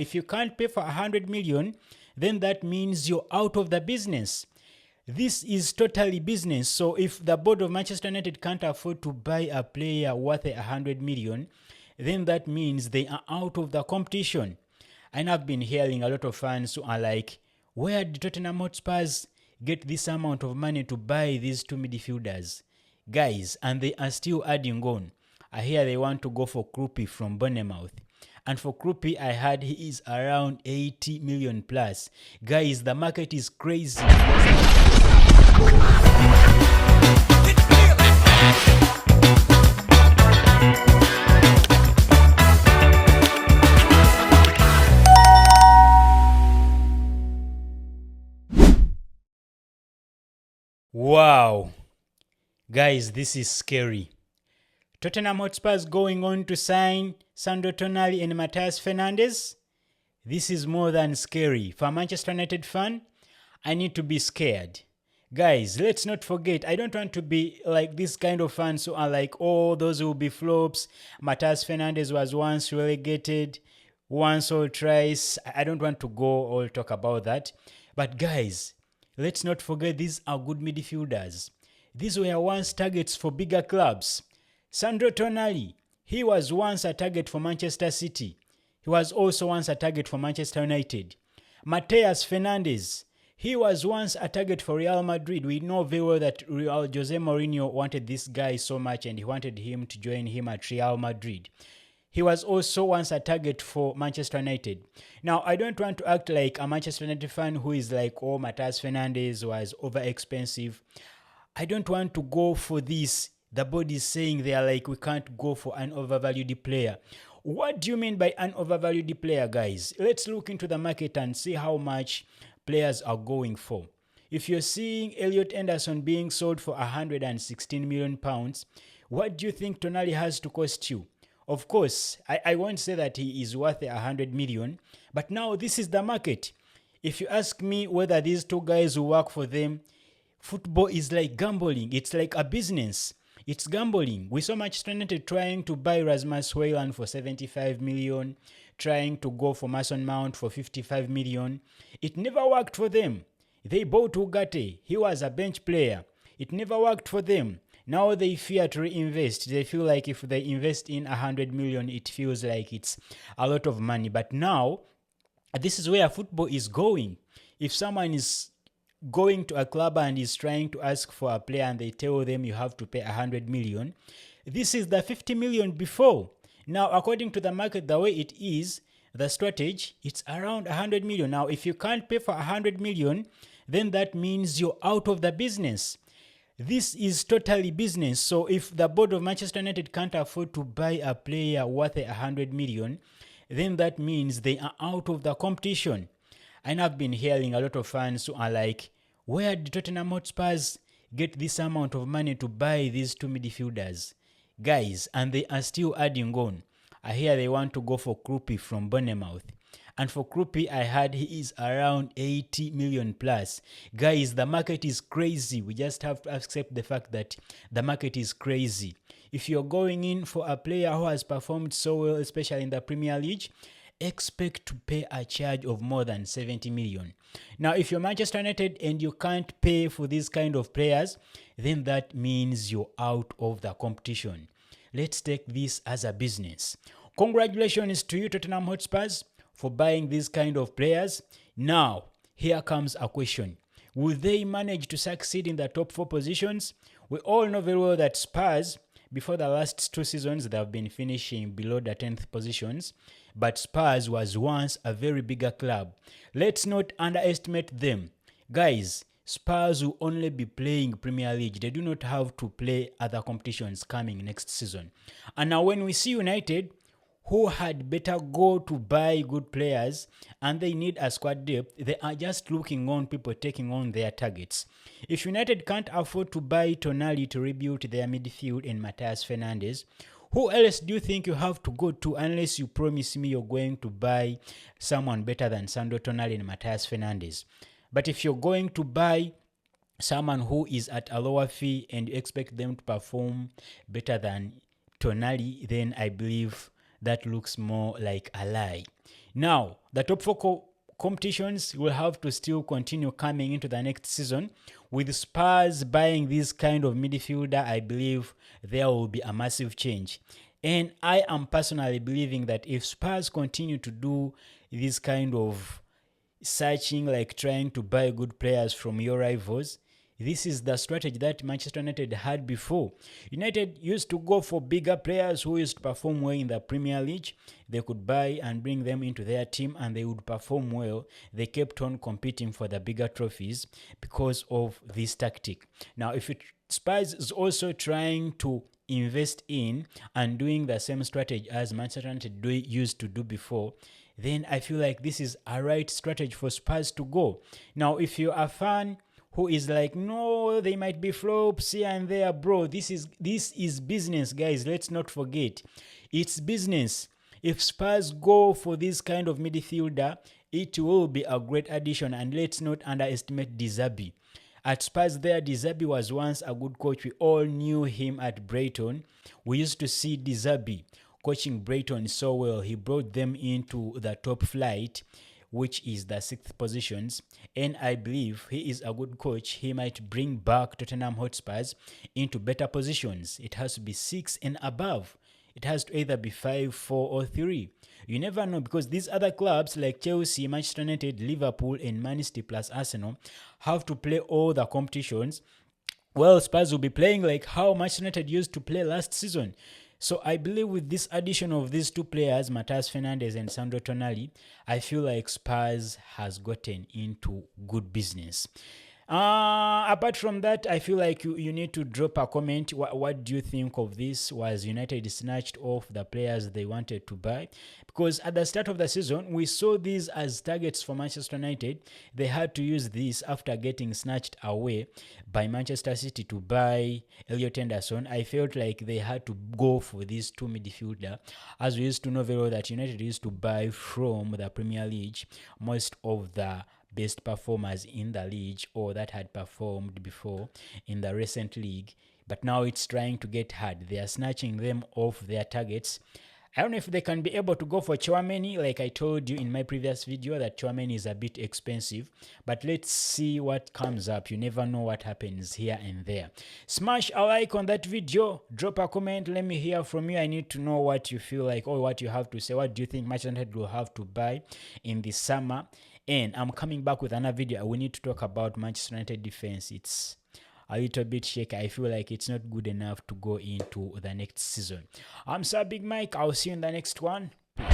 If you can't pay for 100 million, then that means you're out of the business. This is totally business. So if the board of Manchester United can't afford to buy a player worth 100 million, then that means they are out of the competition. And I've been hearing a lot of fans who are like, where did Tottenham Hotspurs get this amount of money to buy these two midfielders? Guys, and they are still adding on. I hear they want to go for Krupi from Bournemouth. And for Krupi, I heard he is around 80 million plus. Guys, the market is crazy. Wow. Guys, this is scary. Tottenham Hotspurs going on to sign Sandro Tonali and Matheus Fernandes. This is more than scary. For a Manchester United fan, I need to be scared. Guys, let's not forget, I don't want to be like this kind of fans who are like, oh, those will be flops. Matheus Fernandes was once relegated, once or twice. I don't want to go or talk about that. But guys, let's not forget these are good midfielders. These were once targets for bigger clubs. Sandro Tonali, he was once a target for Manchester City. He was also once a target for Manchester United. Matheus Fernandes, he was once a target for Real Madrid. We know very well that Jose Mourinho wanted this guy so much and he wanted him to join him at Real Madrid. He was also once a target for Manchester United. Now, I don't want to act like a Manchester United fan who is like, oh, Matheus Fernandes was over expensive. I don't want to go for this. The board is saying they are like, we can't go for an overvalued player. What do you mean by an overvalued player, guys? Let's look into the market and see how much players are going for. If you're seeing Elliot Anderson being sold for 116 million pounds, what do you think Tonali has to cost you? Of course, I won't say that he is worth 100 million, but now this is the market. If you ask me whether these two guys will work for them, football is like gambling. It's like a business. It's gambling. We saw Manchester United trying to buy Rasmus Højlund for 75 million, trying to go for Mason Mount for 55 million. It never worked for them. They bought Ugarte. He was a bench player. It never worked for them. Now they fear to reinvest. They feel like if they invest in 100 million, it feels like it's a lot of money. But now, this is where football is going. If someone is going to a club and is trying to ask for a player and they tell them you have to pay 100 million, this is the 50 million before. Now, according to the market, the way it is, the strategy, it's around 100 million. Now, if you can't pay for 100 million, then that means you're out of the business. This is totally business. So if the board of Manchester United can't afford to buy a player worth 100 million, then that means they are out of the competition. And I've been hearing a lot of fans who are like, where did Tottenham Hotspurs get this amount of money to buy these two midfielders? Guys, and they are still adding on. I hear they want to go for Krupi from Bournemouth. And for Krupi, I heard he is around 80 million plus. Guys, the market is crazy. We just have to accept the fact that the market is crazy. If you're going in for a player who has performed so well, especially in the Premier League, expect to pay a charge of more than 70 million. Now, if you're Manchester United and you can't pay for these kind of players, then that means you're out of the competition. Let's take this as a business. Congratulations to you, Tottenham Hotspurs, for buying these kind of players. Now, here comes a question. Will they manage to succeed in the top 4 positions? We all know very well that Spurs, before the last 2 seasons, they have been finishing below the 10th positions. But Spurs was once a very bigger club. Let's not underestimate them. Guys, Spurs will only be playing Premier League. They do not have to play other competitions coming next season. And now when we see United, who had better go to buy good players and they need a squad depth, they are just looking on people taking on their targets. If United can't afford to buy Tonali to rebuild their midfield and Matheus Fernandes, who else do you think you have to go to unless you promise me you're going to buy someone better than Sandro Tonali and Matheus Fernandes? But if you're going to buy someone who is at a lower fee and you expect them to perform better than Tonali, then I believe that looks more like a lie. Now, the top four competitions will have to still continue coming into the next season. With Spurs buying this kind of midfielder, I believe there will be a massive change. And I am personally believing that if Spurs continue to do this kind of searching, like trying to buy good players from your rivals, this is the strategy that Manchester United had before. United used to go for bigger players who used to perform well in the Premier League. They could buy and bring them into their team and they would perform well. They kept on competing for the bigger trophies because of this tactic. Now, if Spurs is also trying to invest in and doing the same strategy as Manchester United used to do before, then I feel like this is a right strategy for Spurs to go. Now, if you're a fan who is like, no, they might be flops here and there, bro, this is business, guys. Let's not forget, it's business. If Spurs go for this kind of midfielder, it will be a great addition, and let's not underestimate De Zerbi. At Spurs there, De Zerbi was once a good coach. We all knew him at Brighton. We used to see De Zerbi coaching Brighton so well. He brought them into the top flight, which is the 6th positions, and I believe he is a good coach. He might bring back Tottenham Hotspurs into better positions. It has to be 6 and above. It has to either be 5, 4, or 3. You never know, because these other clubs like Chelsea, Manchester United, Liverpool, and Man City plus Arsenal have to play all the competitions. Well, Spurs will be playing like how Manchester United used to play last season. So I believe with this addition of these two players, Matheus Fernandes and Sandro Tonali, I feel like Spurs has gotten into good business. Apart from that, I feel like you need to drop a comment. What do you think of this? Was United snatched off the players they wanted to buy? Because at the start of the season, we saw these as targets for Manchester United. They had to use this after getting snatched away by Manchester City to buy Elliot Henderson. I felt like they had to go for these two midfielder, as we used to know very well that United used to buy from the Premier League most of the best performers in the league, or that had performed before in the recent league. But now it's trying to get hard. They are snatching them off their targets. I don't know if they can be able to go for Tchouaméni. Like I told you in my previous video, that Tchouaméni is a bit expensive. But let's see what comes up. You never know what happens here and there. Smash a like on that video. Drop a comment. Let me hear from you. I need to know what you feel like, or what you have to say. What do you think Manchester United will have to buy in the summer? And I'm coming back with another video. We need to talk about Manchester United defense. It's a little bit shaky. I feel like it's not good enough to go into the next season. I'm Sir Big Mike. I'll see you in the next one. Peace.